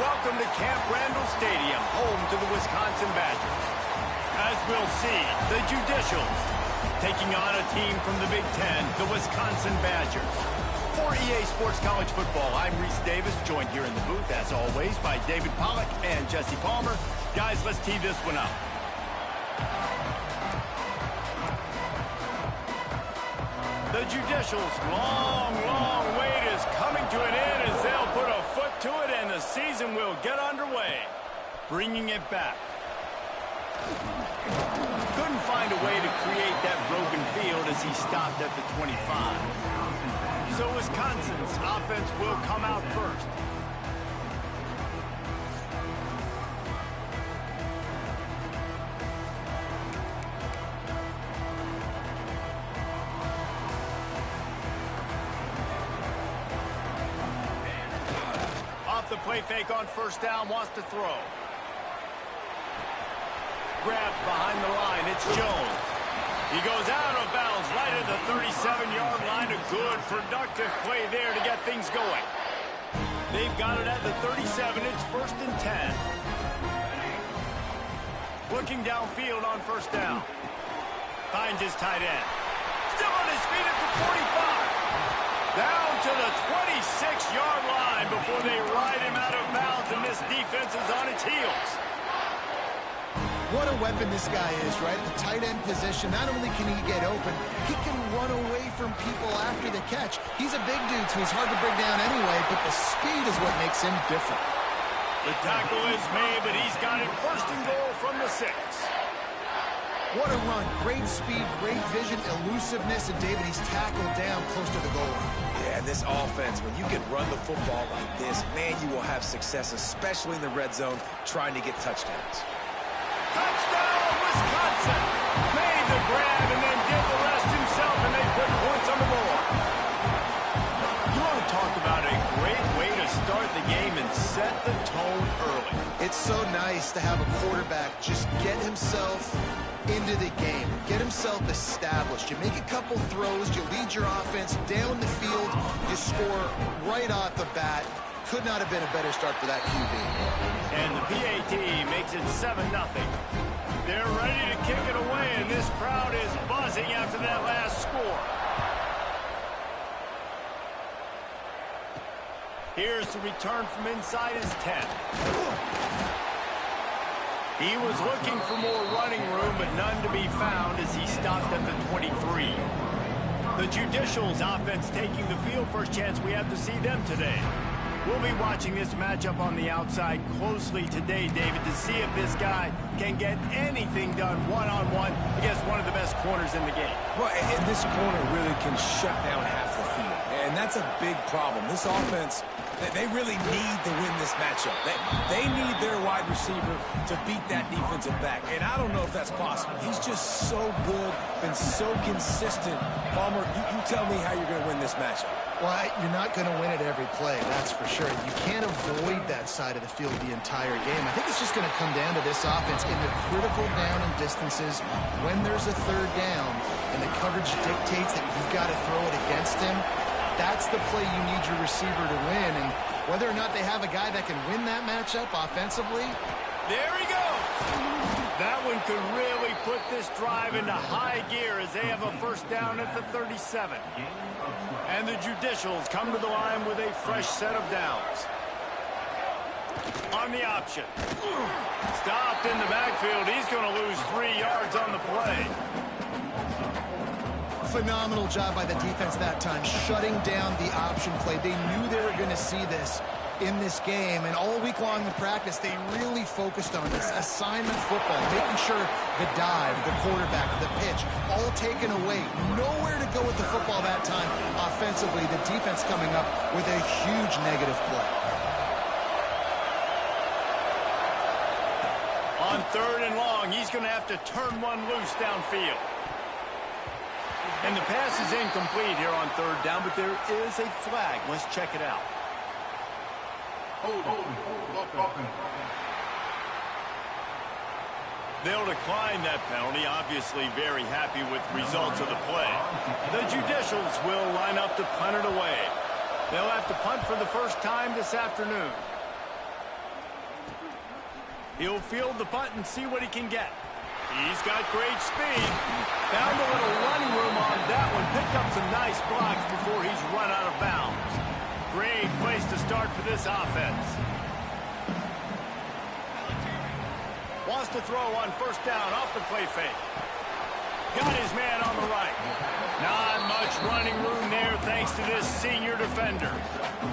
welcome to Camp Randall Stadium, home to the Wisconsin Badgers. As we'll see, the Judicials taking on a team from the Big Ten, the Wisconsin Badgers. For EA Sports College Football, I'm Reese Davis, joined here in the booth, as always, by David Pollack and Jesse Palmer. Guys, let's tee this one up. The Judicials' long wait is coming to an end as they'll put a foot to it and the season will get underway. Bringing it back. Couldn't find a way to create that broken field as he stopped at the 25. So Wisconsin's offense will come out first. The play fake on first down, wants to throw. Grabbed behind the line, it's Jones. He goes out of bounds right at the 37-yard line. A good, productive play there to get things going. They've got it at the 37. It's 1st and 10. Looking downfield on first down. Finds his tight end. Still on his feet at the 45. Down to the 26-yard line before they ride him out of bounds, and this defense is on its heels. What a weapon this guy is, right? The tight end position, not only can he get open, he can run away from people after the catch. He's a big dude, so he's hard to bring down anyway, but the speed is what makes him different. The tackle is made, but he's got it 1st and goal from the 6. What a run. Great speed, great vision, elusiveness, and David, he's tackled down close to the goal line. Yeah, this offense, when you can run the football like this, man, you will have success, especially in the red zone, trying to get touchdowns. Touchdown, Wisconsin! Made the grab and then did the rest himself, and they put points on the board. You want to talk about a great way to start the game and set the tone early. It's so nice to have a quarterback just get himself into the game, get himself established. You make a couple throws, you lead your offense down the field, you score right off the bat. Could not have been a better start for that QB. And the PAT makes it 7-0. They're ready to kick it away, and this crowd is buzzing after that last score. Here's the return from inside his 10. He was looking for more running room, but none to be found as he stopped at the 23. The Judicials offense taking the field. First chance we have to see them today. We'll be watching this matchup on the outside closely today, David, to see if this guy can get anything done one-on-one against one of the best corners in the game. Well, and this corner really can shut down half the field, and that's a big problem. This offense, they really need to win this matchup. They need their wide receiver to beat that defensive back, and I don't know if that's possible. He's just so good, been so consistent. Palmer, you tell me how you're going to win this matchup. Well, you're not going to win it every play, that's for sure. You can't avoid that side of the field the entire game. I think it's just going to come down to this offense in the critical down and distances when there's a third down and the coverage dictates that you've got to throw it against him. That's the play you need your receiver to win, and whether or not they have a guy that can win that matchup offensively. There he goes. That one could really put this drive into high gear as they have a first down at the 37. And the Judicials come to the line with a fresh set of downs. On the option. Stopped in the backfield. He's going to lose 3 yards on the play. Phenomenal job by the defense that time, shutting down the option play. They knew they were going to see this in this game, and all week long in practice, they really focused on this assignment football, making sure the dive, the quarterback, the pitch, all taken away. Nowhere to go with the football that time. Offensively, the defense coming up with a huge negative play. On 3rd and long, he's going to have to turn one loose downfield. And the pass is incomplete here on 3rd down, but there is a flag. Let's check it out. They'll decline that penalty, obviously very happy with results of the play. The Judicials will line up to punt it away. They'll have to punt for the first time this afternoon. He'll field the punt and see what he can get. He's got great speed. Found a little running room on that one. Picked up some nice blocks before he's run out of bounds. Great place to start for this offense. Wants to throw on first down off the play fake. Got his man on the right. Not much running room there thanks to this senior defender.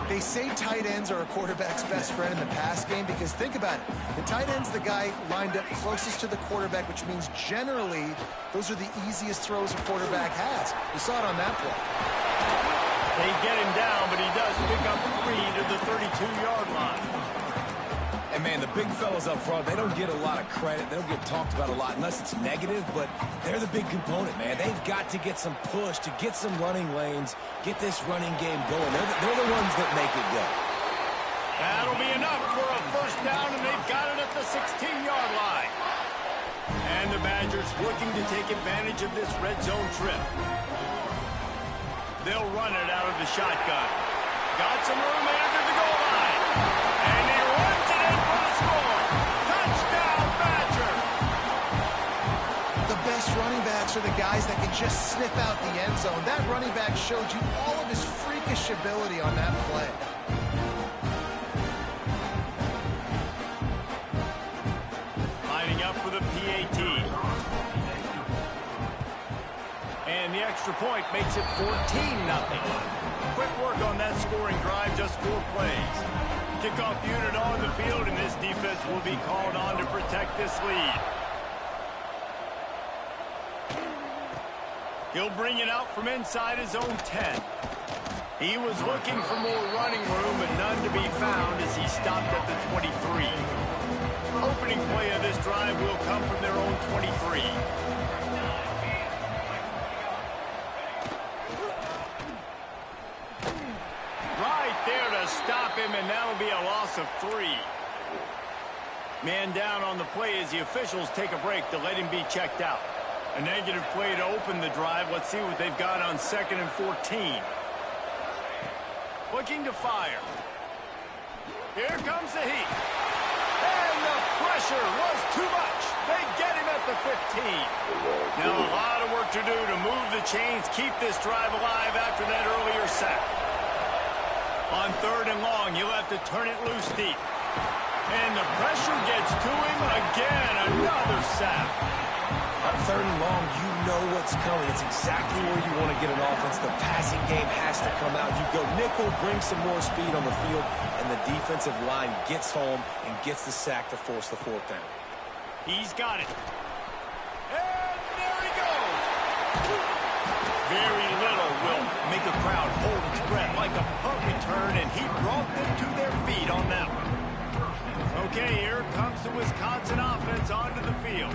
They say tight ends are a quarterback's best friend in the pass game because think about it. The tight end's the guy lined up closest to the quarterback, which means generally those are the easiest throws a quarterback has. You saw it on that play. They get him down, but he does pick up 3 to the 32-yard line. And, man, the big fellas up front, they don't get a lot of credit. They don't get talked about a lot unless it's negative, but they're the big component, man. They've got to get some push, to get some running lanes, get this running game going. They're the ones that make it go. That'll be enough for a first down, and they've got it at the 16-yard line. And the Badgers looking to take advantage of this red zone trip. They'll run it out of the shotgun. Got some room after the goal line. And he runs it in for the score. Touchdown, Badger. The best running backs are the guys that can just sniff out the end zone. That running back showed you all of his freakish ability on that play. Lining up for the PAT. And the extra point makes it 14-0. Quick work on that scoring drive, just 4 plays. Kickoff unit on the field, and this defense will be called on to protect this lead. He'll bring it out from inside his own 10. He was looking for more running room, but none to be found as he stopped at the 23. Opening play of this drive will come from their own 23. Stop him, and that'll be a loss of 3. Man down on the play as the officials take a break to let him be checked out. A negative play to open the drive. Let's see what they've got on 2nd and 14. Looking to fire. Here comes the heat. And the pressure was too much. They get him at the 15. Now a lot of work to do to move the chains, keep this drive alive after that earlier sack. On 3rd and long, you'll have to turn it loose deep. And the pressure gets to him again. Another sack. On 3rd and long, you know what's coming. It's exactly where you want to get an offense. The passing game has to come out. You go nickel, bring some more speed on the field, and the defensive line gets home and gets the sack to force the 4th down. He's got it. And there he goes. Very little will make a crowd hold its breath like a punt return, and he brought them to their feet on that one. Okay, here comes the Wisconsin offense onto the field.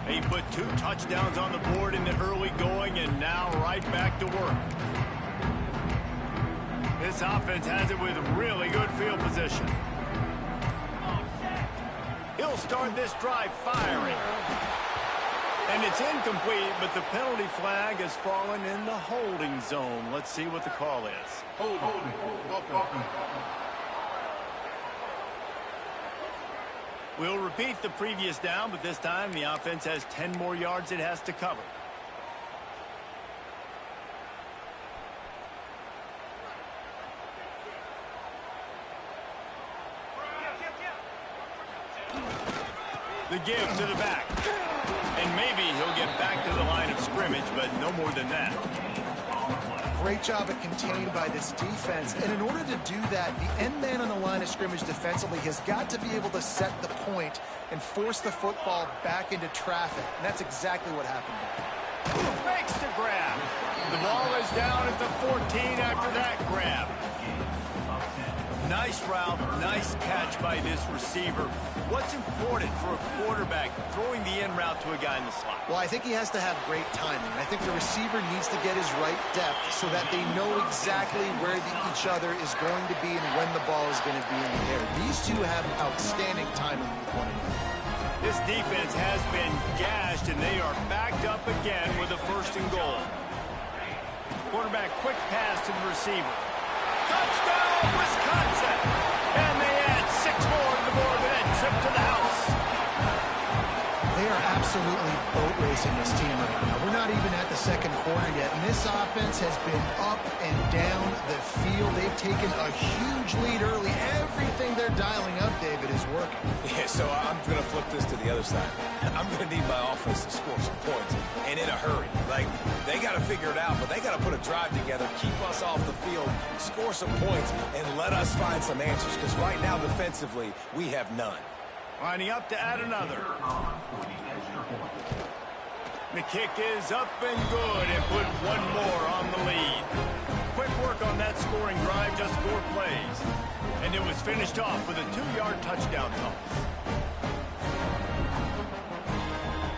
They put 2 touchdowns on the board in the early going, and now right back to work. This offense has it with really good field position. He'll start this drive firing. And it's incomplete, but the penalty flag has fallen in the holding zone. Let's see what the call is. We'll repeat the previous down, but this time the offense has 10 more yards it has to cover. The give to the back. And maybe he'll get back to the line of scrimmage, but no more than that. Great job at contained by this defense. And in order to do that, the end man on the line of scrimmage defensively has got to be able to set the point and force the football back into traffic. And that's exactly what happened there. Makes the grab. The ball is down at the 14 after that grab. Nice route, nice catch by this receiver. What's important for a quarterback throwing the in route to a guy in the slot? Well, I think he has to have great timing. I think the receiver needs to get his right depth so that they know exactly where each other is going to be and when the ball is going to be in the air. These two have outstanding timing with one another. This defense has been gashed, and they are backed up again with a 1st and goal. Quarterback quick pass to the receiver. Touchdown, Wisconsin! And they add 6 more to the board with that trip to the house. They are absolutely boat racing this team right now. We're not even at the second quarter yet, and this offense has been up and down the field. They've taken a huge lead early. Everything they're dialing up, David, is working. Yeah, so I'm going to flip this to the other side. I'm going to need my offense to score some points, and in a hurry. Like, they got to figure it out, but they got to put a drive together, keep us off the field, score some points, and let us find some answers, because right now, defensively, we have none. Lining up to add another. The kick is up and good and put one more on the lead. Quick work on that scoring drive, just 4 plays. And it was finished off with a 2-yard touchdown toss.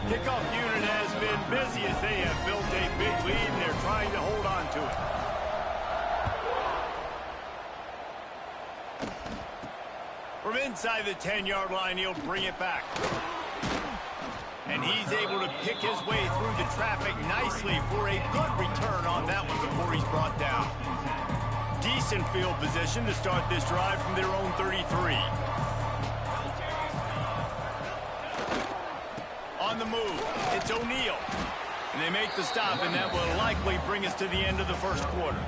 Kickoff unit has been busy as they have built a big lead and they're trying to hold on to it. From inside the 10-yard line, he'll bring it back. And he's able to pick his way through the traffic nicely for a good return on that one before he's brought down. Decent field position to start this drive from their own 33. On the move, it's O'Neal. And they make the stop, and that will likely bring us to the end of the first quarter.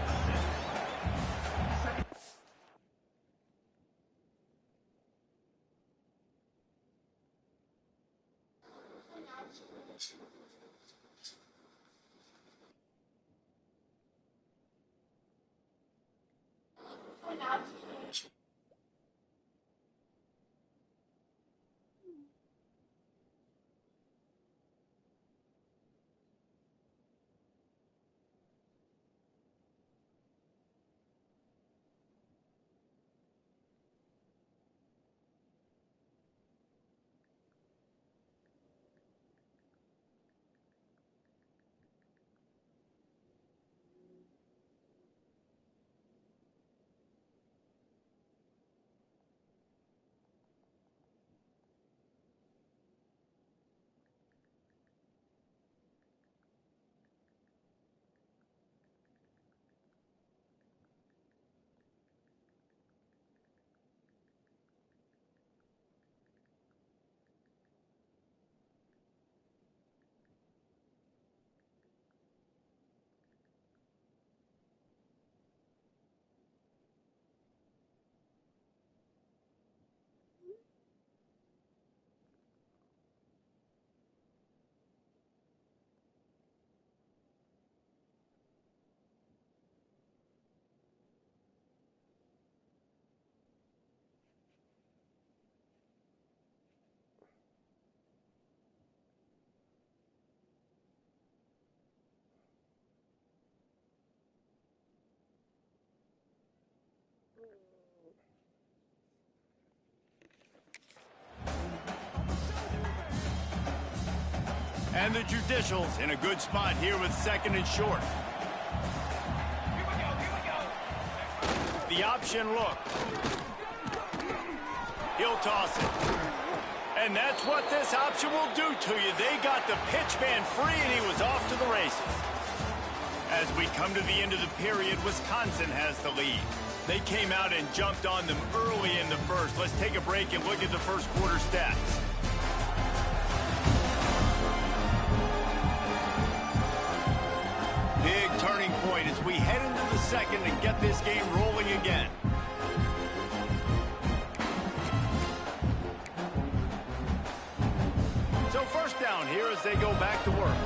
And the Judicials in a good spot here with 2nd and short. The option look. He'll toss it. And that's what this option will do to you. They got the pitch man free and he was off to the races. As we come to the end of the period, Wisconsin has the lead. They came out and jumped on them early in the first. Let's take a break and look at the first quarter stats. Big turning point as we head into the second and get this game rolling again. So first down here as they go back to work.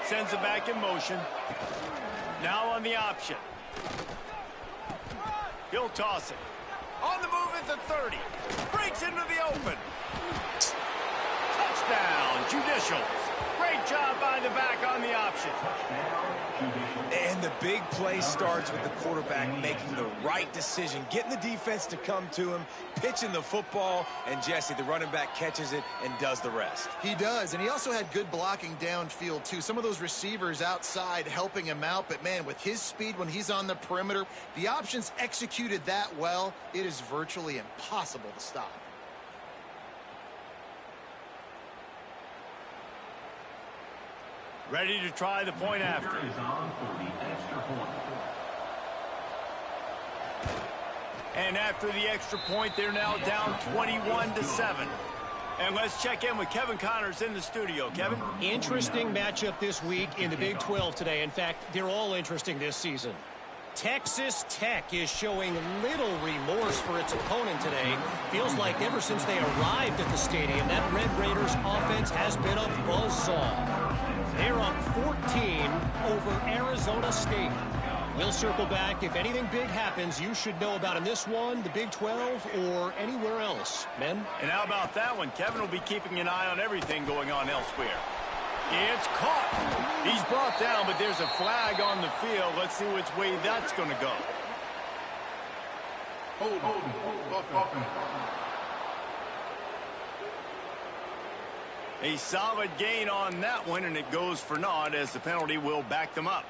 Sends it back in motion. Now on the option. He'll toss it. On the move at the 30. Breaks into the open. Touchdown, Judicials. Great job by the back on the option. And the big play starts with the quarterback making the right decision, getting the defense to come to him, pitching the football, and Jesse, the running back, catches it and does the rest. He does, and he also had good blocking downfield, too. Some of those receivers outside helping him out, but, man, with his speed when he's on the perimeter, the options executed that well, it is virtually impossible to stop. Ready to try the point after. And after the extra point, they're now down 21-7. And let's check in with Kevin Connors in the studio. Kevin? Interesting matchup this week in the Big 12 today. In fact, they're all interesting this season. Texas Tech is showing little remorse for its opponent today. Feels like ever since they arrived at the stadium, that Red Raiders offense has been a buzzsaw. They're up 14 over Arizona State. We'll circle back. If anything big happens, you should know about in this one, the Big 12, or anywhere else. Men? And how about that one? Kevin will be keeping an eye on everything going on elsewhere. It's caught. He's brought down, but there's a flag on the field. Let's see which way that's going to go. A solid gain on that one, and it goes for naught as the penalty will back them up.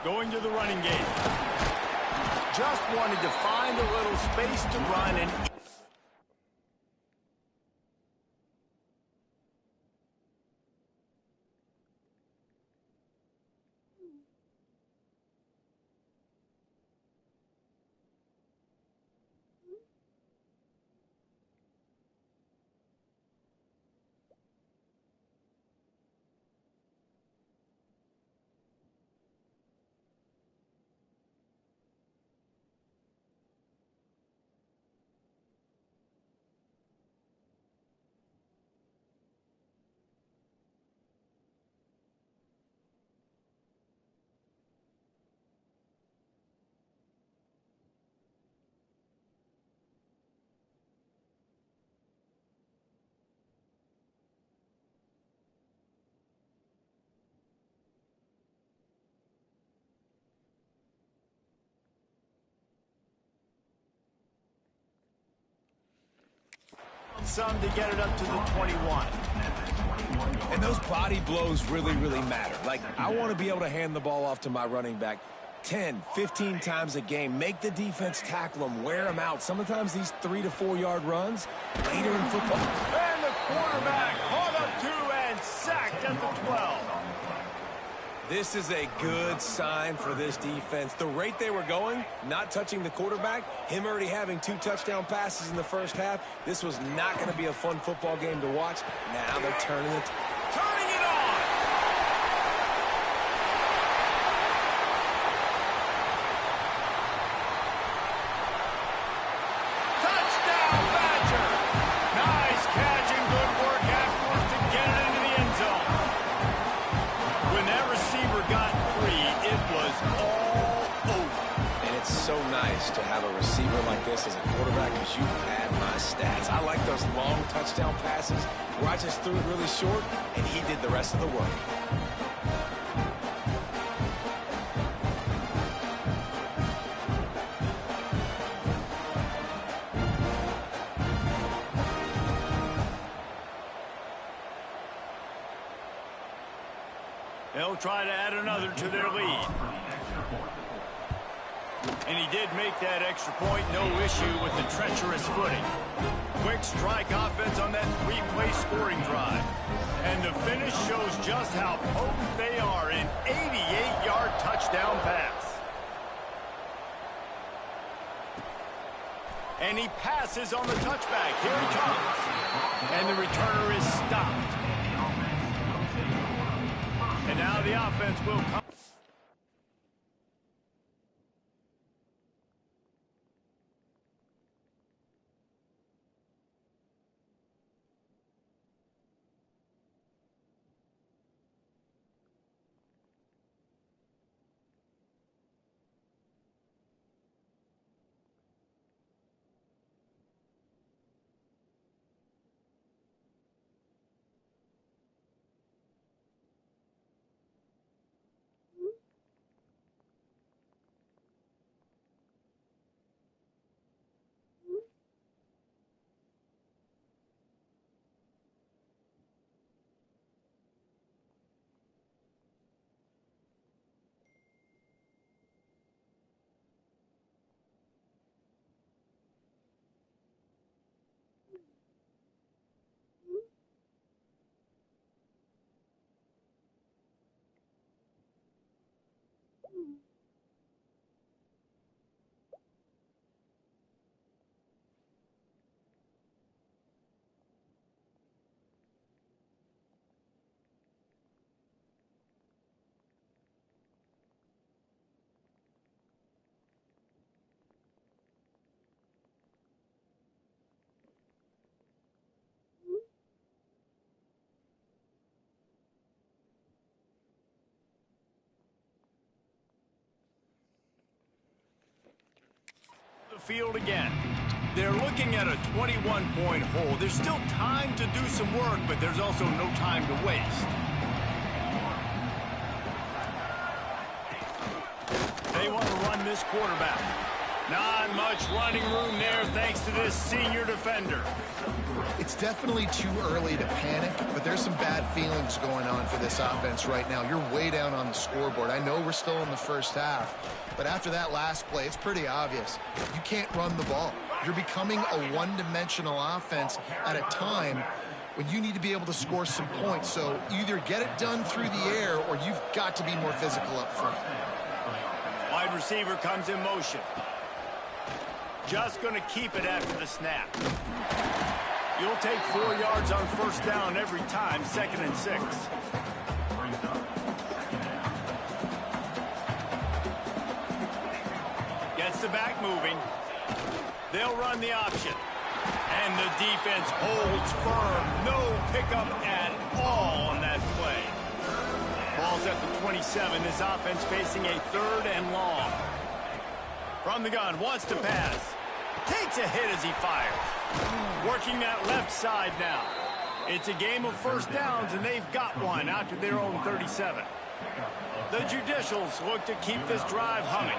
Going to the running game. Just wanted to find a little space to run and... some to get it up to the 21. And those body blows really, really matter. Like, I want to be able to hand the ball off to my running back 10, 15 times a game. Make the defense tackle them, wear them out. Sometimes these 3 to 4 yard runs later in football. And the quarterback caught up to and sacked at the 12. This is a good sign for this defense. The rate they were going, not touching the quarterback, him already having 2 touchdown passes in the first half, this was not going to be a fun football game to watch. Now they're turning it on. Touchdown, Badger. Nice catch and good work afterwards to get it into the end zone. When that receiver got free, it was all over. And it's so nice to have a receiver like this as a quarterback because you had my stats. I like those long touchdown passes where I just threw it really short and he did the rest of the work. They'll try to add another to their lead. And he did make that extra point, no issue with the treacherous footing. Quick strike offense on that 3-play scoring drive. And the finish shows just how potent they are. An 88-yard touchdown pass. And he passes on the touchback. Here he comes. And the returner is stopped. And now the offense will come. field again. They're looking at a 21-point hole. There's still time to do some work, but there's also no time to waste. They want to run this quarterback. Not much running room there thanks to this senior defender. It's definitely too early to panic, but there's some bad feelings going on for this offense right now. You're way down on the scoreboard. I know we're still in the first half, but after that last play, it's pretty obvious. You can't run the ball. You're becoming a one-dimensional offense at a time when you need to be able to score some points. So either get it done through the air or you've got to be more physical up front. Wide receiver comes in motion. Just going to keep it after the snap. You'll take 4 yards on first down every time, 2nd and 6. Gets the back moving. They'll run the option. And the defense holds firm. No pickup at all on that play. Ball's at the 27. This offense facing a 3rd and long. From the gun, wants to pass. Takes a hit as he fires. Working that left side now. It's a game of first downs, and they've got one out to their own 37. The Judicials look to keep this drive humming.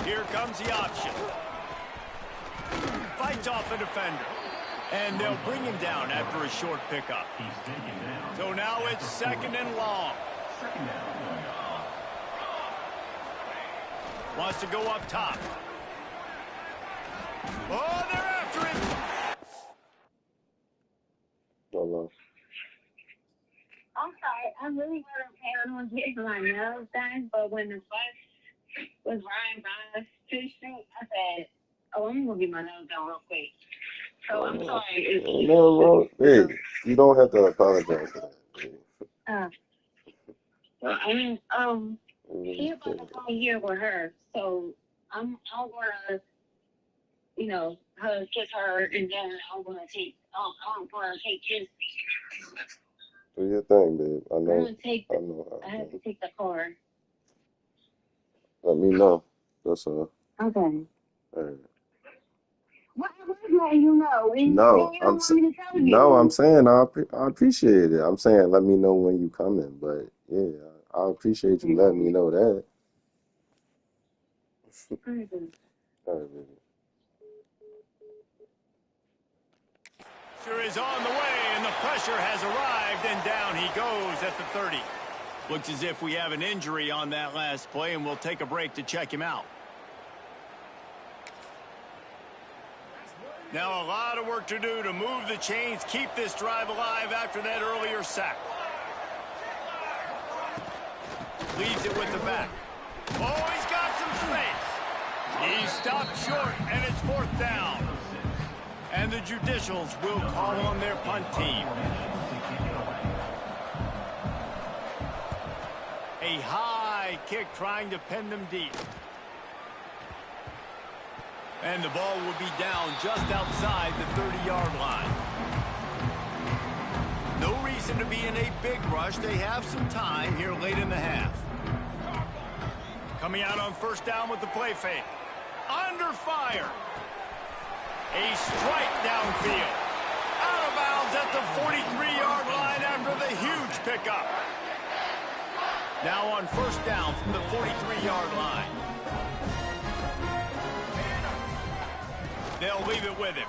Here comes the option. Fights off a defender. And they'll bring him down after a short pickup. So now it's 2nd and long. Wants to go up top. Oh, they're after him. Hello. I'm sorry. I really wasn't planning on getting my nails done, but when the bus was riding by the street, I said, oh, I'm going to get my nails done real quick. So I'm sorry. No, wrong. Hey, you don't have to apologize for that. Well, I mean, he's about to come here with her, so I'm gonna, kiss her, and then I'm gonna take his. Do your thing, babe. I know. I have to take the car. Let me know. That's all. Okay. All right. What was letting you know? I'm saying I appreciate it. I'm saying let me know when you coming, but yeah, I appreciate you letting me know that. All right, baby. Pressure is on the way, and the pressure has arrived, and down he goes at the 30. Looks as if we have an injury on that last play, and we'll take a break to check him out. Now a lot of work to do to move the chains, keep this drive alive after that earlier sack. Leaves it with the back. Oh, he's got some space. He stopped short, and it's 4th down. And the Judicials will call on their punt team. A high kick trying to pin them deep. And the ball will be down just outside the 30-yard line. No reason to be in a big rush. They have some time here late in the half. Coming out on first down with the play fake. Under fire. A strike downfield. Out of bounds at the 43-yard line after the huge pickup. Now on first down from the 43-yard line. They'll leave it with him.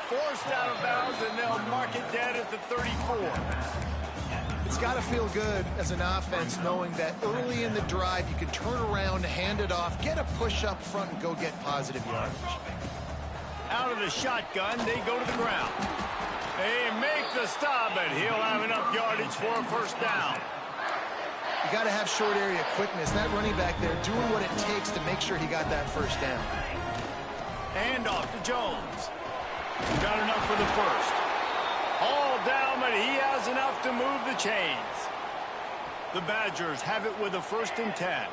Forced out of bounds, and they'll mark it dead at the 34. It's got to feel good as an offense knowing that early in the drive you can turn around, hand it off, get a push up front, and go get positive yardage. Out of the shotgun, they go to the ground. They make the stop, but he'll have enough yardage for a first down. You got to have short area quickness. That running back there doing what it takes to make sure he got that first down. And off to Jones. Got enough for the first. All down, but he has enough to move the chains. The Badgers have it with a 1st and 10.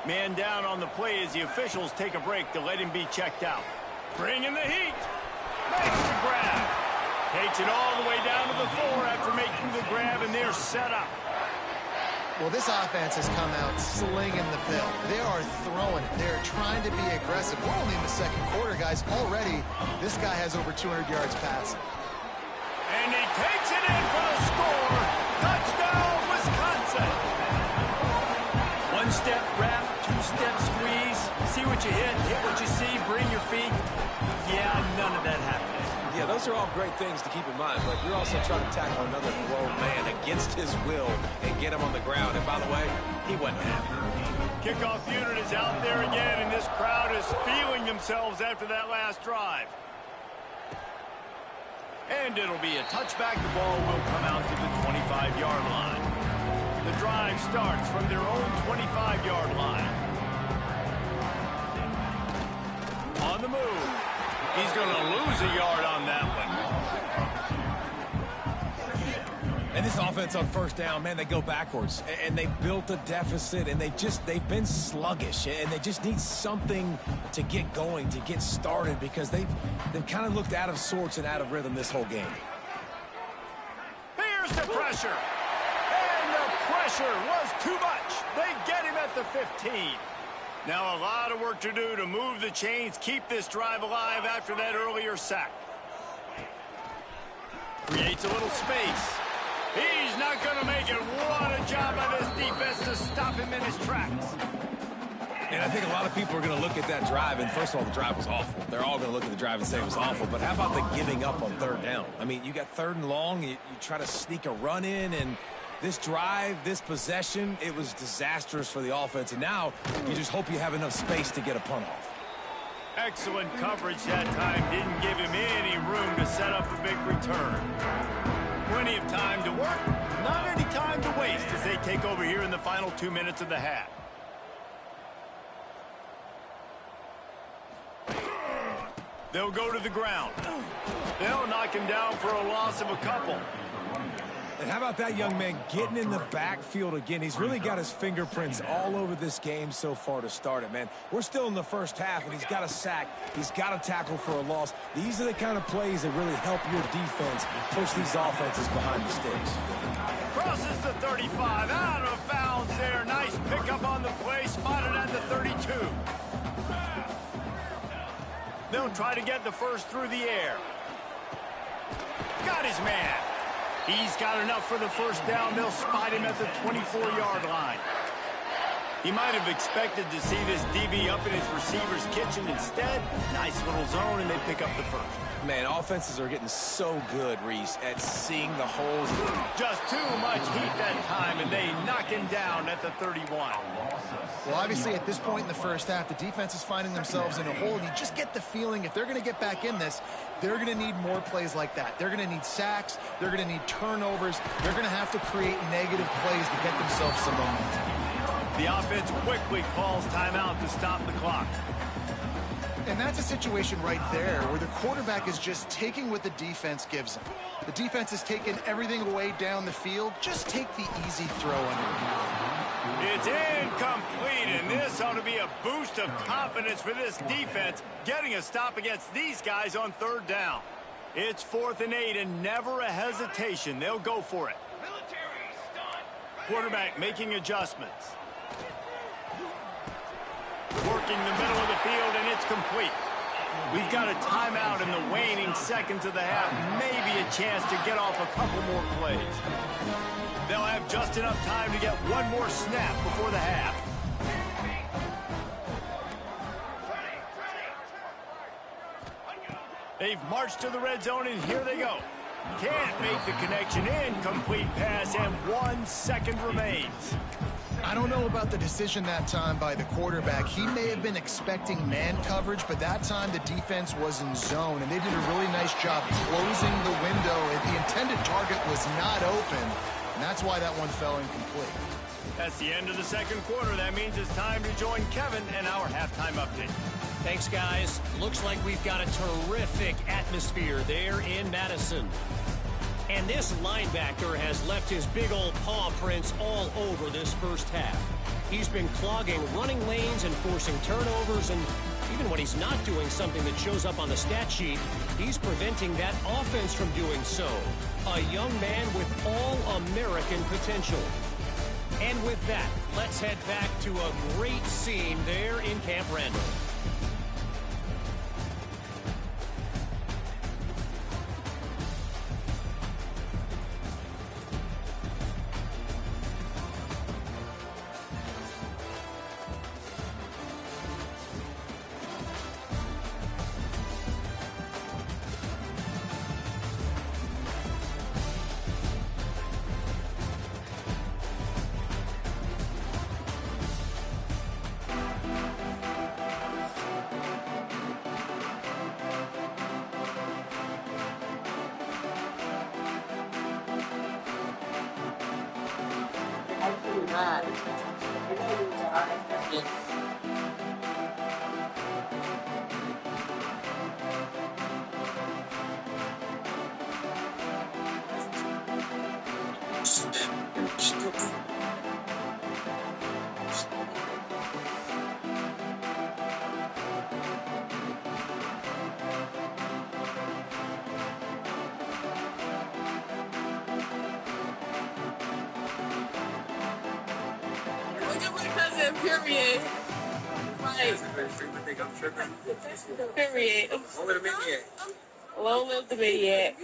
Man down on the play as the officials take a break to let him be checked out. Bringing the heat. Makes the grab. Takes it all the way down to the 4 after making the grab, and they're set up. Well, this offense has come out slinging the pill. They are throwing it. They're trying to be aggressive. We're only in the second quarter, guys. Already, this guy has over 200 yards passing. And he takes it in for the score. Touchdown, Wisconsin. One-step wrap, two-step squeeze. See what you hit what you see, bring your feet. Yeah, none of that happened. Yeah, those are all great things to keep in mind, but you're also trying to tackle another grown man against his will and get him on the ground. And by the way, he wasn't happy. Kickoff unit is out there again, and this crowd is feeling themselves after that last drive. And it'll be a touchback. The ball will come out to the 25-yard line. The drive starts from their own 25-yard line. On the move. He's going to lose a yard on that one. And this offense on first down, man, they go backwards. And they built a deficit, and they've been sluggish. And they just need something to get going, to get started, because they've kind of looked out of sorts and out of rhythm this whole game. Here's the pressure. And the pressure was too much. They get him at the 15. Now a lot of work to do to move the chains, keep this drive alive after that earlier sack. Creates a little space. He's not going to make it. What a job by this defense to stop him in his tracks. And I think a lot of people are going to look at that drive, and first of all, the drive was awful. They're all going to look at the drive and say it was awful, but how about the giving up on third down? I mean, you got third and long, you try to sneak a run in, and this drive, this possession, it was disastrous for the offense. And now you just hope you have enough space to get a punt off. Excellent coverage that time. Didn't give him any room to set up a big return. Plenty of time to work. Not any time to waste as they take over here in the final 2 minutes of the half. They'll go to the ground. They'll knock him down for a loss of a couple. And how about that young man getting in the backfield again? He's really got his fingerprints all over this game so far to start it, man. We're still in the first half, and he's got a sack. He's got a tackle for a loss. These are the kind of plays that really help your defense push these offenses behind the sticks. Crosses the 35, out of bounds there. Nice pickup on the play, spotted at the 32. They'll try to get the first through the air. Got his man. He's got enough for the first down. They'll spot him at the 24-yard line. He might have expected to see this DB up in his receiver's kitchen. Instead, nice little zone, and they pick up the first. Man, offenses are getting so good, Reese, at seeing the holes. Just too much heat that time, and they knock him down at the 31. Well, obviously, at this point in the first half, the defense is finding themselves in a hole, and you just get the feeling if they're going to get back in this, they're going to need more plays like that. They're going to need sacks. They're going to need turnovers. They're going to have to create negative plays to get themselves some momentum. The offense quickly calls timeout to stop the clock. And that's a situation right there where the quarterback is just taking what the defense gives him. The defense is taking everything away down the field. Just take the easy throw underneath. It's incomplete, and this ought to be a boost of confidence for this defense, getting a stop against these guys on third down. It's 4th and 8, and never a hesitation. They'll go for it. Quarterback making adjustments. Working the middle of the field, and it's complete. We've got a timeout in the waning seconds of the half. Maybe a chance to get off a couple more plays. They'll have just enough time to get one more snap before the half. They've marched to the red zone, and here they go. Can't make the connection. Incomplete pass, and 1 second remains. I don't know about the decision that time by the quarterback. He may have been expecting man coverage, but that time the defense was in zone, and they did a really nice job closing the window. The intended target was not open, and that's why that one fell incomplete. That's the end of the second quarter. That means it's time to join Kevin and our halftime update. Thanks, guys. Looks like we've got a terrific atmosphere there in Madison. And this linebacker has left his big old paw prints all over this first half. He's been clogging running lanes and forcing turnovers, and even when he's not doing something that shows up on the stat sheet, he's preventing that offense from doing so. A young man with all-American potential. And with that, let's head back to a great scene there in Camp Randall. Period. Right. Period. Long live the maniac.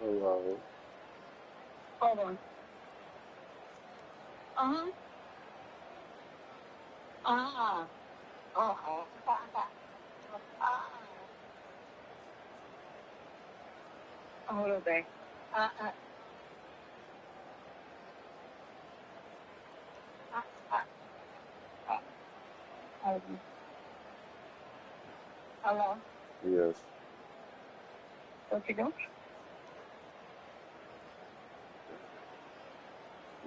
Hello. Hold on. Uh-huh. Ah. Uh-huh. Hold on, babe. Uh, uh, uh, uh, hold on. Hello? Yes. What you doing?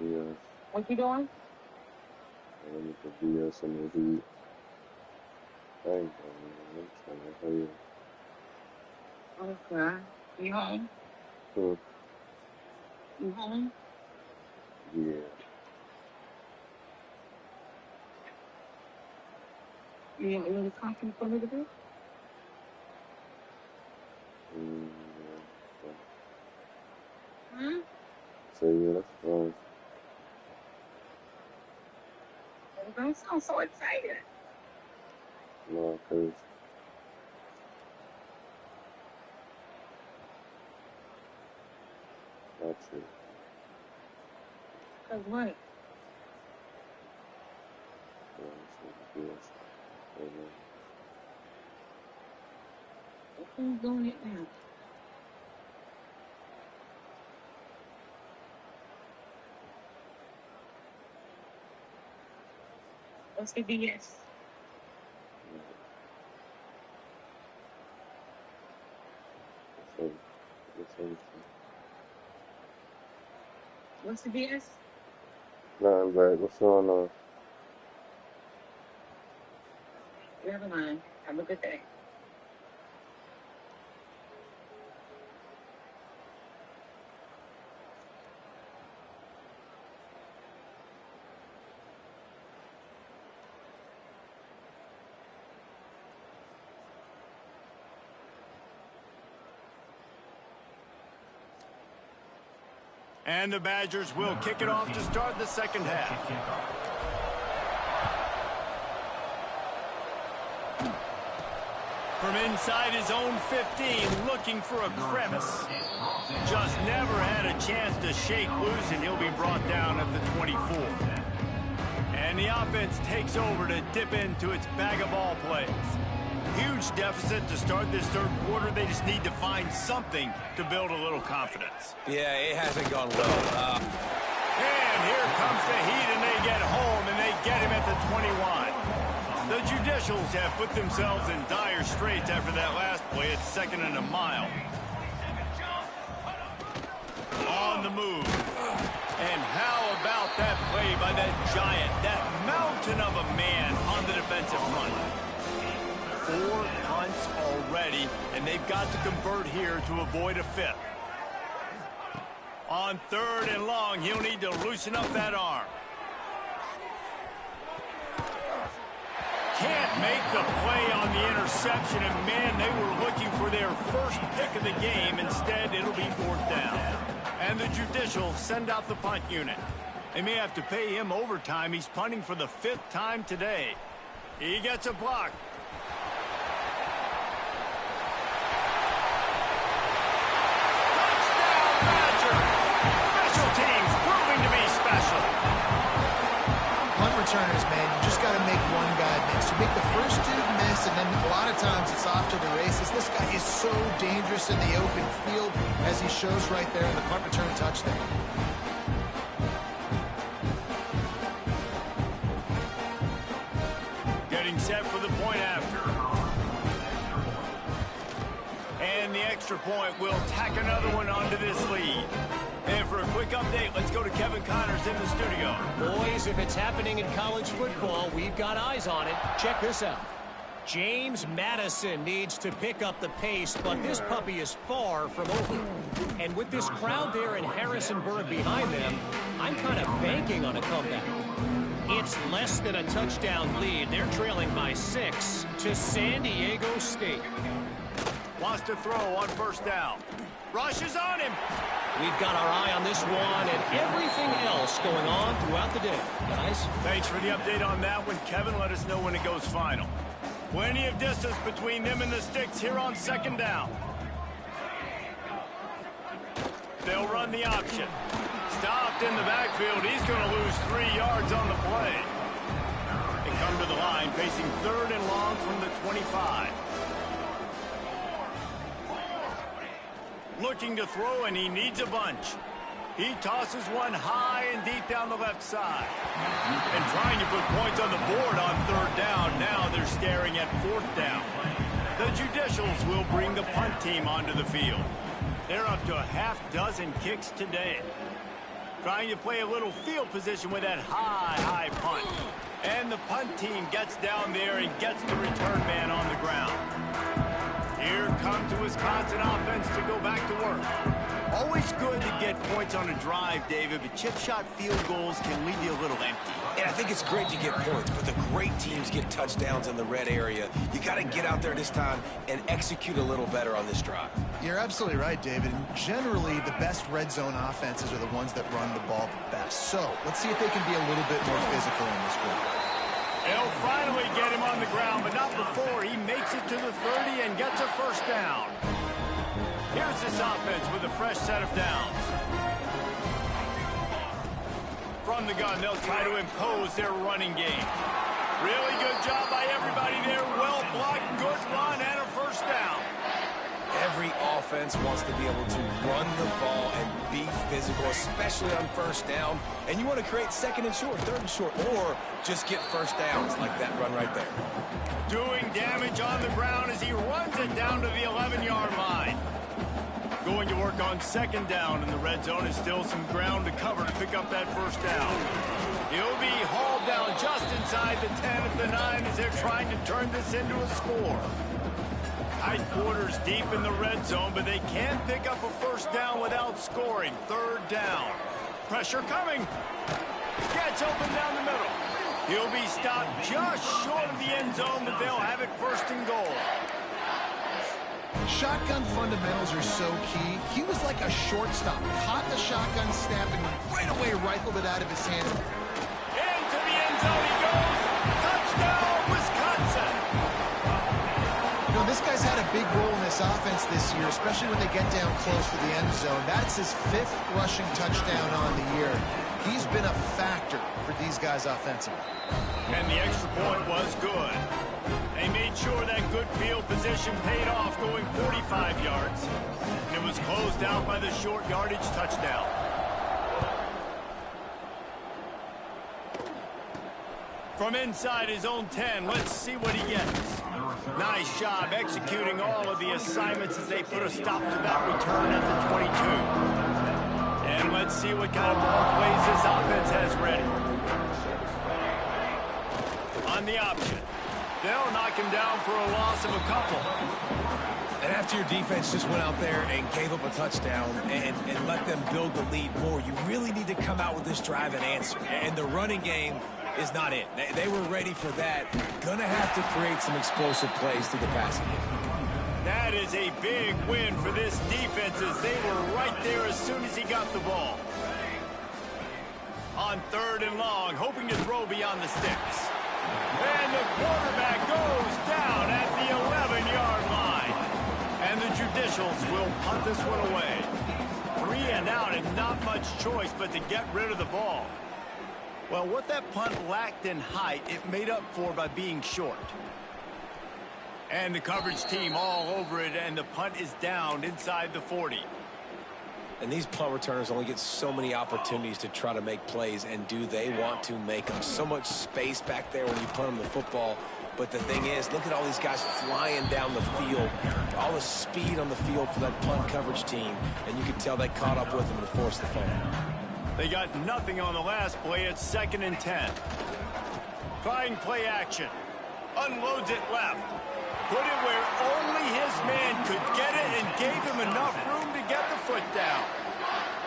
Yes. What you doing? I'm with the BS in the heat. I ain't going to tell you. Okay. You home? Hmm. You home? Yeah. You want a little coffee for a little bit? Yeah. Hmm? So yeah, that's fine. Don't sound so excited. No, cause that's it. Cause what? Yeah, it's with the BS. Who's doing it now? What's the BS? What's the BS? Nothing bad. What's going on? Never mind. Have a good day. And the Badgers will kick it off to start the second half. From inside his own 15, looking for a crevice. Just never had a chance to shake loose, and he'll be brought down at the 24. And the offense takes over to dip into its bag of ball plays. Huge deficit to start this third quarter. They just need to find something to build a little confidence. Yeah, it hasn't gone well. And here comes the Heat, and they get home, and they get him at the 21. The Judicials have put themselves in dire straits after that last play. It's 2nd and a mile. On the move. And how about that play by that giant, that mountain of a man on the defensive front? 4 punts already, and they've got to convert here to avoid a 5th. On 3rd and long, he'll need to loosen up that arm. Can't make the play on the interception, and man, they were looking for their first pick of the game. Instead, it'll be 4th down. And the judicial send out the punt unit. They may have to pay him overtime. He's punting for the 5th time today. He gets a block. Touchdown, Badger! Special teams proving to be special. Punt returners, man, you just got to make one guy miss. You make the first dude miss, and then a lot of times it's off to the races. This guy is so dangerous in the open field, as he shows right there in the punt return touchdown. Getting set for the point after. And the extra point will tack another one onto this lead. And for a quick update, let's go to Kevin Connors in the studio. Boys, if it's happening in college football, we've got eyes on it. Check this out. James Madison needs to pick up the pace, but this puppy is far from over. And with this crowd there in Harrisonburg behind them, I'm kind of banking on a comeback. It's less than a touchdown lead. They're trailing by 6 to San Diego State. Wants to throw on 1st down. Rush is on him. We've got our eye on this one and everything else going on throughout the day, guys. Thanks for the update on that one, Kevin. Let us know when it goes final. Plenty of distance between them and the sticks here on 2nd down. They'll run the option. Stopped in the backfield. He's going to lose 3 yards on the play. They come to the line facing 3rd and long from the 25. Looking to throw, and he needs a bunch. He tosses one high and deep down the left side. And trying to put points on the board on 3rd down. Now they're staring at 4th down. The judicials will bring the punt team onto the field. They're up to a half-dozen kicks today. Trying to play a little field position with that high punt. And the punt team gets down there and gets the return man on the ground. Here comes the Wisconsin offense to go back to work. Always good to get points on a drive, David, but chip shot field goals can leave you a little empty. And I think it's great to get points, but the great teams get touchdowns in the red area. You got to get out there this time and execute a little better on this drive. You're absolutely right, David. And generally, the best red zone offenses are the ones that run the ball the best. So let's see if they can be a little bit more physical in this one. They'll finally get him on the ground, but not before he makes it to the 30 and gets a 1st down. Here's this offense with a fresh set of downs. From the gun, they'll try to impose their running game. Really good job by everybody there. Well blocked, good run, and a 1st down. Every offense wants to be able to run the ball and be physical, especially on 1st down. And you want to create 2nd and short, 3rd and short, or just get 1st downs like that run right there. Doing damage on the ground as he runs it down to the 11-yard line. Going to work on 2nd down, and the red zone is still some ground to cover to pick up that 1st down. He'll be hauled down just inside the 10 at the 9 as they're trying to turn this into a score. Tight quarters deep in the red zone, but they can pick up a 1st down without scoring. 3rd down. Pressure coming. Gets open down the middle. He'll be stopped just short of the end zone, but they'll have it 1st and goal. Shotgun fundamentals are so key. He was like a shortstop. Caught the shotgun snap and right away rifled it out of his hands. Into the end zone he goes. Touchdown, Wisconsin. You know, this guy's had a big role in this offense this year, especially when they get down close to the end zone. That's his 5th rushing touchdown on the year. He's been a factor for these guys offensively. And the extra point was good. They made sure that good field position paid off, going 45 yards. And it was closed out by the short yardage touchdown. From inside his own 10, let's see what he gets. Nice job executing all of the assignments as they put a stop to that return at the 22. And let's Let's see what kind of ball plays this offense has ready. On the option. They'll knock him down for a loss of a couple. And after your defense just went out there and gave up a touchdown and let them build the lead more, you really need to come out with this drive and answer. And the running game is not it. They were ready for that. Gonna have to create some explosive plays through the passing game. That is a big win for this defense as they were right there as soon as he got the ball. On 3rd and long, hoping to throw beyond the sticks. And the quarterback goes down at the 11-yard line. And the Judicials will punt this one away. 3 and out and not much choice but to get rid of the ball. Well, what that punt lacked in height, it made up for by being short. And the coverage team all over it, and the punt is down inside the 40. And these punt returners only get so many opportunities to try to make plays, and do they want to make them? So much space back there when you punt them the football. But the thing is, look at all these guys flying down the field. All the speed on the field for that punt coverage team. And you can tell they caught up with them to force the fumble. They got nothing on the last play. It's 2nd and 10. Trying play action. Unloads it left. Put it where only his man could get it and gave him enough room to get the foot down.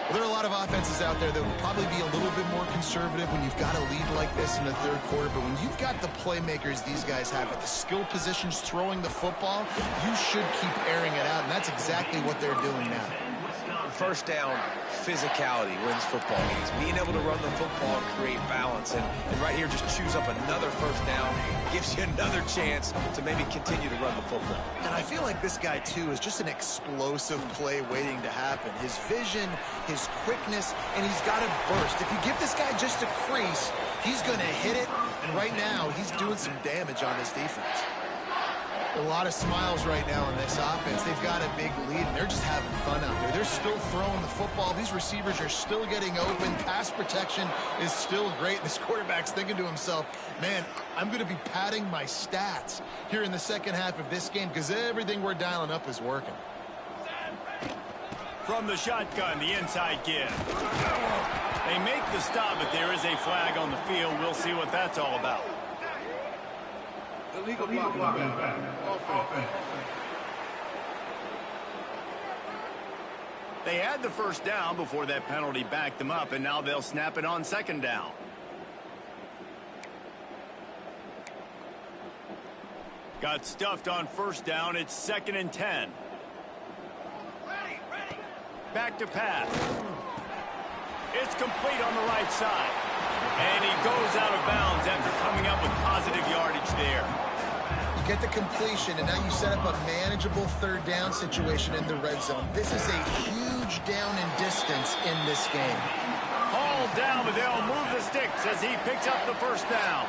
Well, there are a lot of offenses out there that will probably be a little bit more conservative when you've got a lead like this in the 3rd quarter. But when you've got the playmakers these guys have at the skill positions throwing the football, you should keep airing it out. And that's exactly what they're doing now. First down, physicality wins football games. Being able to run the football and create balance. And right here, just choose up another first down. Gives you another chance to maybe continue to run the football. And I feel like this guy, too, is just an explosive play waiting to happen. His vision, his quickness, and he's got a burst. If you give this guy just a crease, he's going to hit it. And right now, he's doing some damage on this defense. A lot of smiles right now on this offense. They've got a big lead, and they're just having fun out there. They're still throwing the football. These receivers are still getting open. Pass protection is still great. This quarterback's thinking to himself, man, I'm going to be padding my stats here in the second half of this game because everything we're dialing up is working. From the shotgun, the inside give. They make the stop, but there is a flag on the field. We'll see what that's all about. Illegal blocking. They had the first down before that penalty backed them up, and now they'll snap it on 2nd down. Got stuffed on 1st down. It's 2nd and 10. Back to pass. It's complete on the right side. And he goes out of bounds after coming up with positive yardage there. You get the completion, and now you set up a manageable 3rd down situation in the red zone. This is a huge down in distance in this game. Hauled down, but they'll move the sticks as he picks up the 1st down.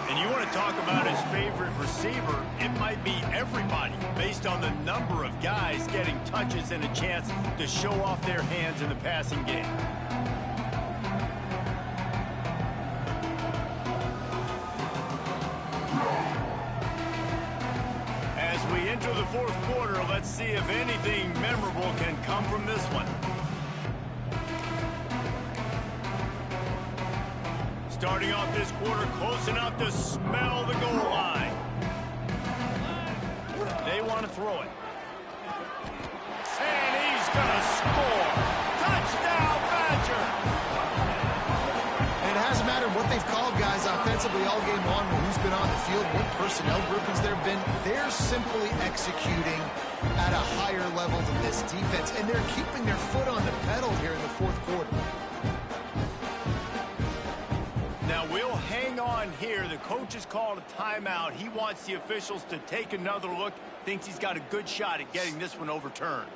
And you want to talk about his favorite receiver, it might be everybody based on the number of guys getting touches and a chance to show off their hands in the passing game. As we enter the 4th quarter, let's see if anything memorable can come from this one. Starting off this quarter close enough to smell the goal line. They want to throw it. And he's going to score. Touchdown, Badger! And it hasn't mattered what they've called guys offensively all game long, who's been on the field, what personnel groupings there have been. They're simply executing at a higher level than this defense, and they're keeping their foot on the pedal here in the 4th quarter. Now we'll hang on here. The coach has called a timeout. He wants the officials to take another look. Thinks he's got a good shot at getting this one overturned.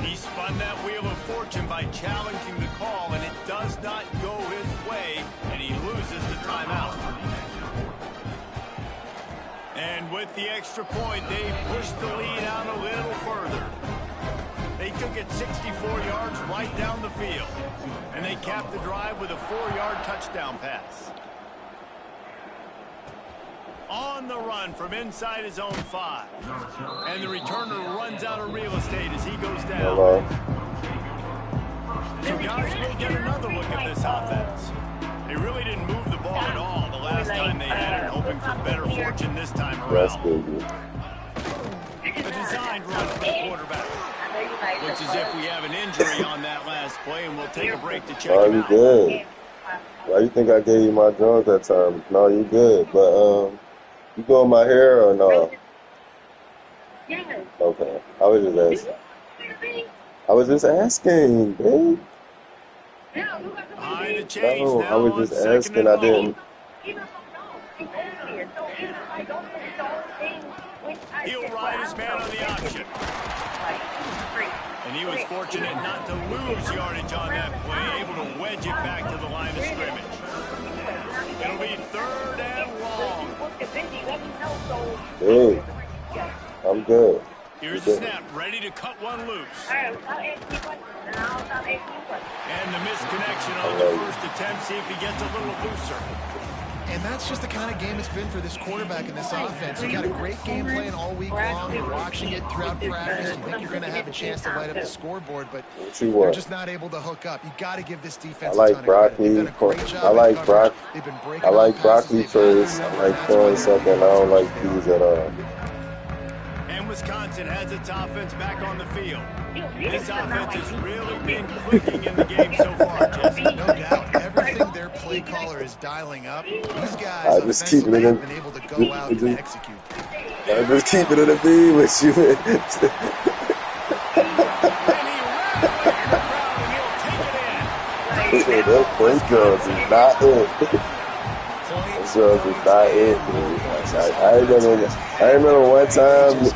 He spun that wheel of fortune by challenging the call, and it does not go his way, and he loses the timeout. And with the extra point, they pushed the lead out a little further. They took it 64 yards right down the field. And they capped the drive with a 4-yard touchdown pass. On the run from inside his own 5. And the returner runs out of real estate as he goes down. Hello. So guys, we'll get another look at this offense. They really didn't move the ball at all the last time they had it, hoping for better fortune this time That's around. good. A designed run for the quarterback. Looks as if we have an injury on that last play, and we'll take a break to check Oh, him you out. good. Why you think I gave you my drugs that time? No, you good. But, you going my hair or no? Okay. I was just asking. I was just asking, babe. Behind the chains No, now I was on just second asking. and I goal. didn't. He'll ride his man on the option. And he was fortunate not to lose yardage on that play, able to wedge it back to the line of scrimmage. It'll be 3rd and long. Hey, I'm good. Here's the snap, ready to cut one loose. And the misconnection on the first attempt, see if he gets a little looser. And that's just the kind of game it's been for this quarterback and this offense. You got a great game plan all week long. You're watching it throughout practice. You think you're going to have a chance to light up the scoreboard, but you're just not able to hook up. You got to give this defense I a like ton of credit. They've done a broccoli. great job I like in coverage. broccoli. They've been breaking I like up passes. broccoli They've gotten first. them, I and like that's corn why second. I don't like peas at all. And Wisconsin has its offense back on the field. This offense has really been clicking in the game so far, Jesse. No doubt. Everything their play caller is dialing up, these guys I just keep it offensively in have been able to go out and just- execute. I just keep it in the beat with you. And he ran away from the crowd, and he'll take it in. Those girls is not it. Those girls is not it, dude. I remember one time.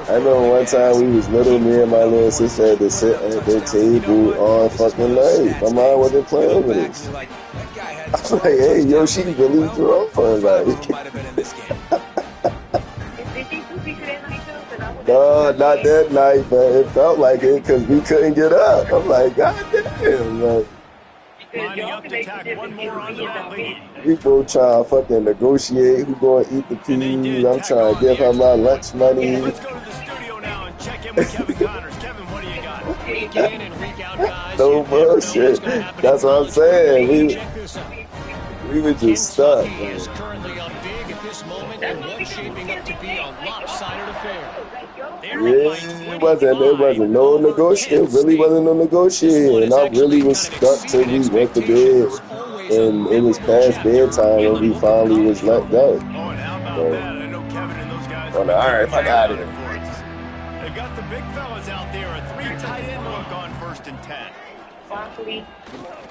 I remember one time we was little, me and my little sister had to sit at the table all fucking night. My mom wasn't playing with us. I was like, hey, yo, she really threw up for like. No, not that night, but it felt like it because we couldn't get up. I'm like, God damn. Like, Lining up to tack one more onto that lead. we both trying to fucking negotiate who going to eat the peas. I'm trying to give her my lunch money. Let's go to the studio now and check in with Kevin Connors. Kevin, what do you got? Week in and week out, guys. No You never know what's bullshit. gonna happen That's in what I'm college football. saying. Check this out. We were just stuck. Kentucky is currently up big at this moment, and what's shaping up to be a lopsided affair. Yeah, it wasn't no negotiating. It really wasn't no negotiating. I really was stuck till we went to bed, and it was past bedtime when we finally was let go. Oh, and how about that? I know Kevin and those guys. Well, all right, I got it. They've got the big fellas out there. A 3 tight end look on 1st and 10.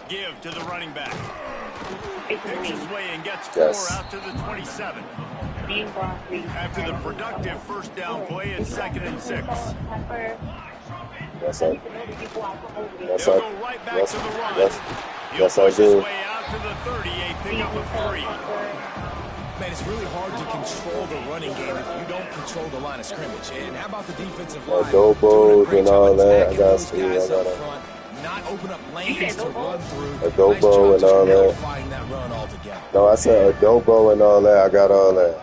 Give to the running back. Picks his way and gets 4 out to the 27. After the productive first down play, it's 2nd and 6. Yes, I. Yes, He'll I. go right back Yes, to the run. yes, He'll yes, I push his do. way out to the 30, a pickup of 3. Man, it's really hard to control the running game if you don't control the line of scrimmage. And how about the defensive line? Adobos Doing a great and job all that. I attacking gotta those see. guys I up gotta. front, not open up lanes to run through. Adobo Nice job and just all that. nullifying that run altogether. No, I said adobo and all that. I got all that.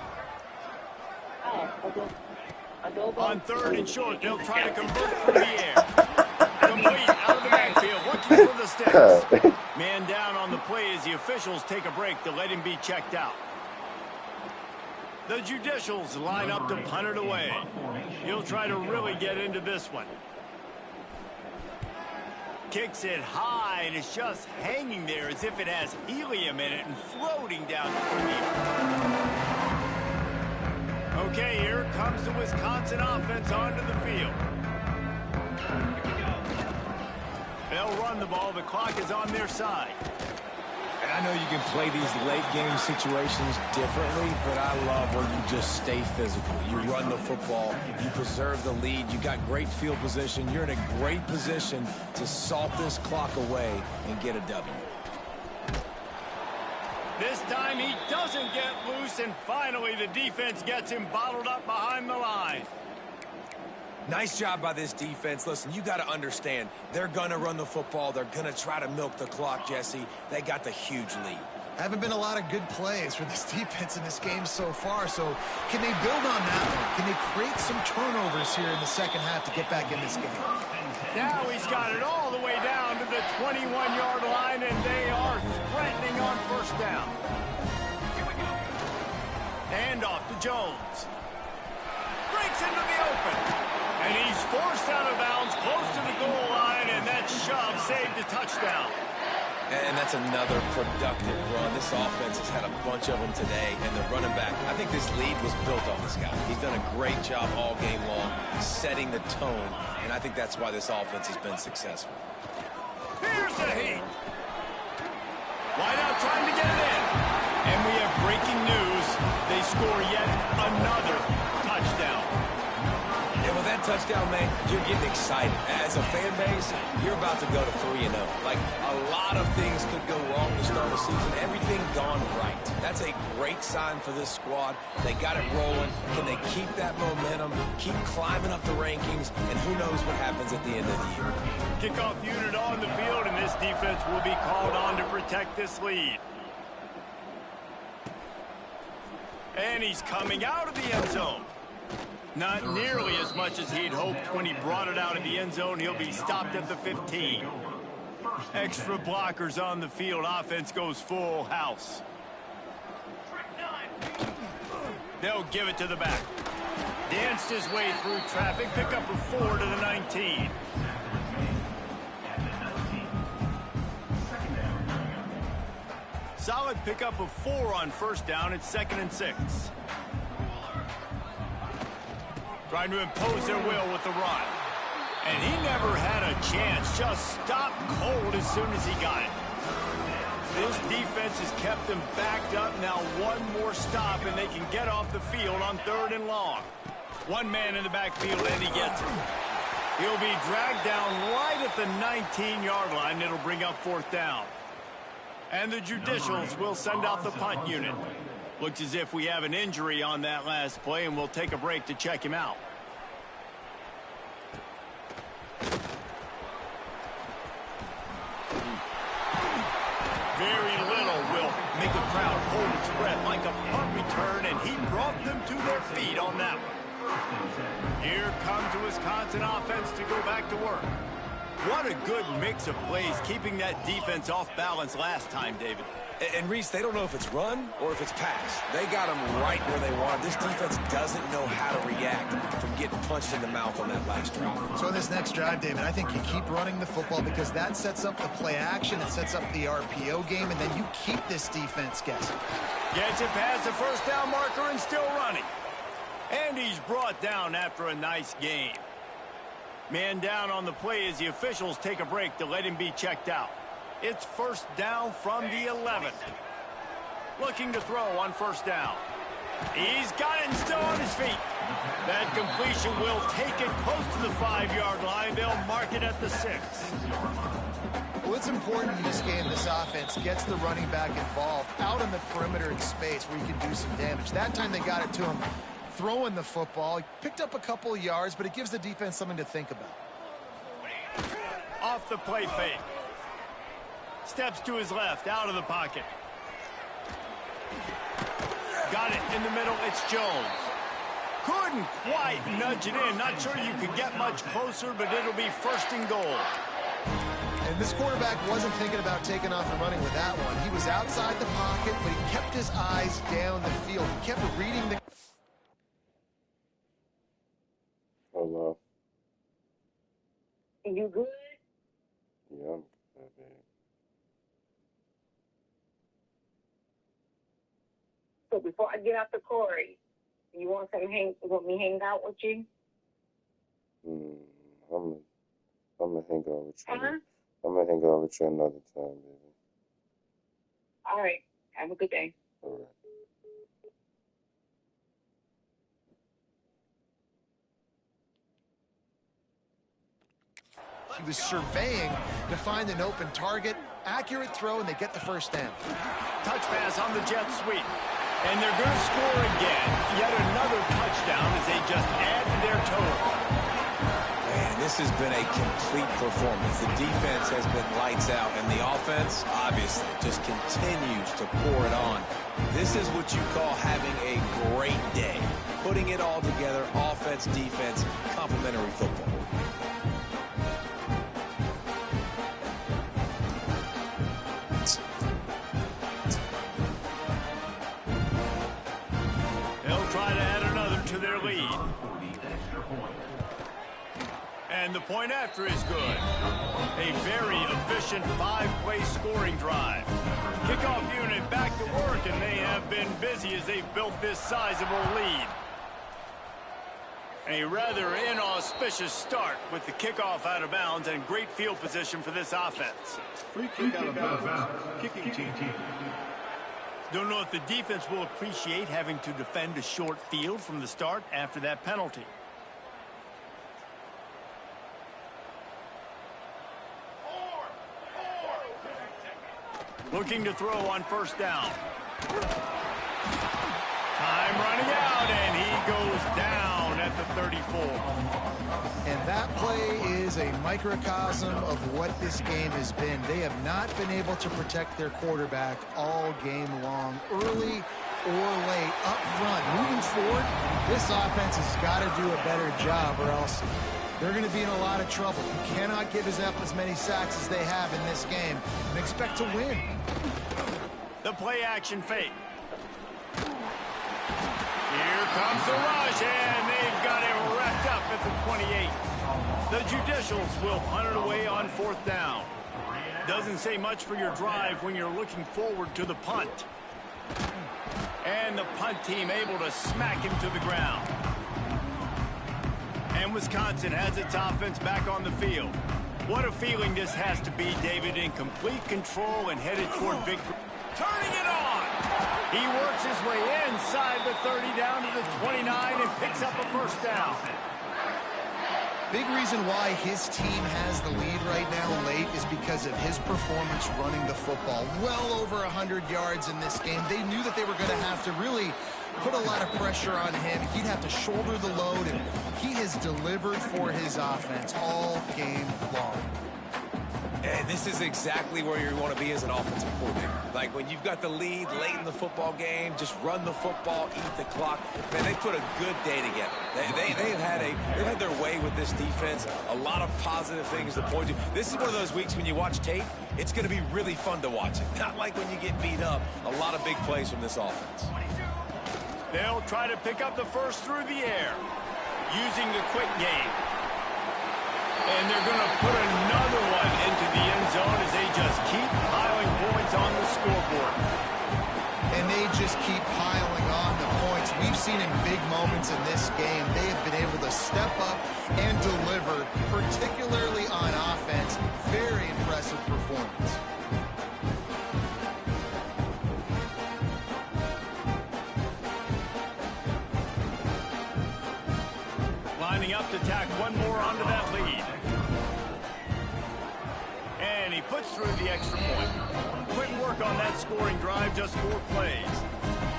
On 3rd and short, they'll try to convert through the air. Complete out of the backfield, looking for the sticks. Man down on the play as the officials take a break to let him be checked out. The judicials line up to punt it away. He'll try to really get into this one. Kicks it high, and it's just hanging there as if it has helium in it and floating down toward the Okay, here comes the Wisconsin offense onto the field. They'll run the ball. The clock is on their side. And I know you can play these late game situations differently, but I love where you just stay physical. You run the football, you preserve the lead, you got great field position, you're in a great position to salt this clock away and get a W. This time he doesn't get loose, and finally the defense gets him bottled up behind the line. Nice job by this defense. Listen, you got to understand, they're going to run the football. They're going to try to milk the clock, Jesse. They got the huge lead. Haven't been a lot of good plays for this defense in this game so far, so can they build on that one? Can they create some turnovers here in the second half to get back in this game? Now he's got it all the way down to the 21-yard line, and they are threatening on first down. And off to Jones. Breaks into the open. And he's forced out of bounds close to the goal line, and that shove saved a touchdown. And that's another productive run. This offense has had a bunch of them today, and the running back, I think this lead was built on this guy. He's done a great job all game long setting the tone, and I think that's why this offense has been successful. Here's the heat. Wideout trying to get it in. And we have breaking news. They score yet another touchdown. And with that touchdown, man, you're getting excited. As a fan base, you're about to go to 3-0. Like, a lot of things could go wrong to start the season. Everything gone right. That's a great sign for this squad. They got it rolling. Can they keep that momentum, keep climbing up the rankings, and who knows what happens at the end of the year. Kickoff unit on the field, and this defense will be called on to protect this lead. And he's coming out of the end zone. Not nearly as much as he'd hoped when he brought it out of the end zone. He'll be stopped at the 15. Extra blockers on the field. Offense goes full house. They'll give it to the back. Danced his way through traffic. Pick up a 4 to the 19. Solid pickup of 4 on first down. It's 2nd and 6. Trying to impose their will with the run. And he never had a chance. Just stopped cold as soon as he got it. This defense has kept them backed up. Now one more stop, and they can get off the field on 3rd and long. One man in the backfield, and he gets it. He'll be dragged down right at the 19-yard line. It'll bring up 4th down. And the Judicials will send out the punt unit. Looks as if we have an injury on that last play, and we'll take a break to check him out. Very little will make a crowd hold its breath like a punt return, and he brought them to their feet on that one. Here comes the Wisconsin offense to go back to work. What a good mix of plays, keeping that defense off balance last time, David. And Reese, they don't know if it's run or if it's pass. They got them right where they want. This defense doesn't know how to react from getting punched in the mouth on that last drive. So in this next drive, David, I think you keep running the football because that sets up the play action, it sets up the RPO game, and then you keep this defense guessing. Gets it past the first down marker and still running. And he's brought down after a nice game. Man down on the play as the officials take a break to let him be checked out. It's first down from the 11. Looking to throw on first down. He's got it and still on his feet. That completion will take it close to the 5-yard line. They'll mark it at the 6. Well, it's important in this game this offense gets the running back involved out on the perimeter in space where you can do some damage. That time they got it to him throwing the football. He picked up a couple of yards, but it gives the defense something to think about. Off the play fake. Steps to his left, out of the pocket. Got it in the middle, it's Jones. Couldn't quite nudge it in. Not sure you could get much closer, but it'll be 1st and goal. And this quarterback wasn't thinking about taking off and running with that one. He was outside the pocket, but he kept his eyes down the field. He kept reading the... Hello. You good? Yeah, I'm good, man. So before I get out the Corey, you want me to hang out with you? I'm gonna hang out with you. Huh? I'm gonna hang out with you another time, baby. All right. Have a good day. All right. He was surveying to find an open target, accurate throw, and they get the first down. Touch pass on the jet sweep. And they're going to score again. Yet another touchdown as they just add to their total. Man, This has been a complete performance. The defense has been lights out, and the offense, obviously, just continues to pour it on. This is what you call having a great day. Putting it all together, offense, defense, complementary football. They'll try to add another to their lead. And the point after is good. A very efficient 5-play scoring drive. Kickoff unit back to work, and they have been busy as they've built this sizable lead. A rather inauspicious start with the kickoff out of bounds and great field position for this offense. Free kick out of bounds. Kicking team. Don't know if the defense will appreciate having to defend a short field from the start after that penalty. Looking to throw on first down. Time running out, and he goes down at the 34. And that play is a microcosm of what this game has been. They have not been able to protect their quarterback all game long, early or late, up front. Moving forward, this offense has got to do a better job, or else they're going to be in a lot of trouble. You cannot give up as many sacks as they have in this game and expect to win. The play action fake. Here comes the rush, and they've got it wrapped up at the 28. The Judicials will punt it away on fourth down. Doesn't say much for your drive when you're looking forward to the punt. And the punt team able to smack him to the ground. And Wisconsin has its offense back on the field. What a feeling this has to be, David, in complete control and headed toward victory. Turning it on! He works his way inside the 30 down to the 29 and picks up a first down. Big reason why his team has the lead right now late is because of his performance running the football. Well over 100 yards in this game. They knew that they were going to have to really put a lot of pressure on him. He'd have to shoulder the load, and he has delivered for his offense all game long. And this is exactly where you want to be as an offensive coordinator. Like when you've got the lead late in the football game, just run the football, eat the clock. Man, they put a good day together. They've had their way with this defense. A lot of positive things to point to. This is one of those weeks when you watch tape, it's going to be really fun to watch it. Not like when you get beat up. A lot of big plays from this offense. They'll try to pick up the first through the air using the quick game. And they're going to put another one into the end zone as they just keep piling points on the scoreboard. And they just keep piling on the points. We've seen in big moments in this game, they have been able to step up and deliver, particularly on offense. Very impressive performance. Lining up to tack one more onto that lead. And he puts through the extra point. Quick work on that scoring drive, just 4 plays.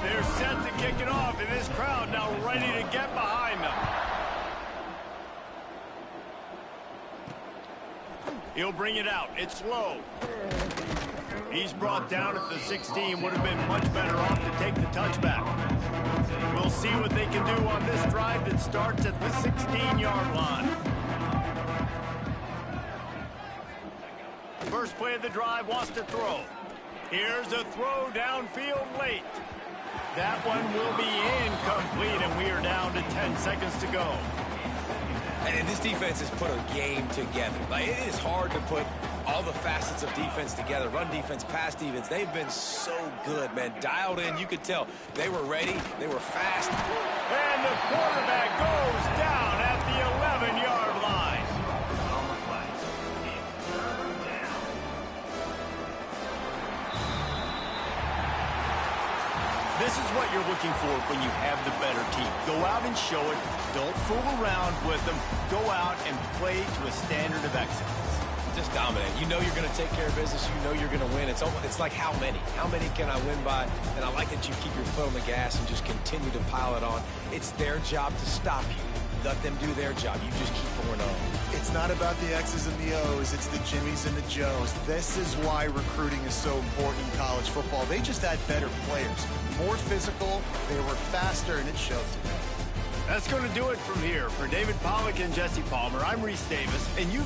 They're set to kick it off, and this crowd now ready to get behind them. He'll bring it out. It's low. He's brought down at the 16. Would have been much better off to take the touchback. We'll see what they can do on this drive that starts at the 16-yard line. First play of the drive, wants to throw. Here's a throw downfield late. That one will be incomplete, and we are down to 10 seconds to go. And this defense has put a game together. Like, it is hard to put all the facets of defense together. Run defense, pass defense. They've been so good, man. Dialed in. You could tell they were ready. They were fast. And the quarterback goes down at the 11-yard line. This is what you're looking for when you have the better team. Go out and show it. Don't fool around with them. Go out and play to a standard of excellence. Just dominate. You know you're going to take care of business. You know you're going to win. It's like how many? How many can I win by? And I like that you keep your foot on the gas and just continue to pile it on. It's their job to stop you. let them do their job. You just keep going on. It's not about the X's and the O's. It's the Jimmies and the Joes. This is why recruiting is so important in college football. They just had better players, more physical, they were faster, and it showed today. That's going to do it from here. For David Pollack and Jesse Palmer, I'm Reese Davis, and you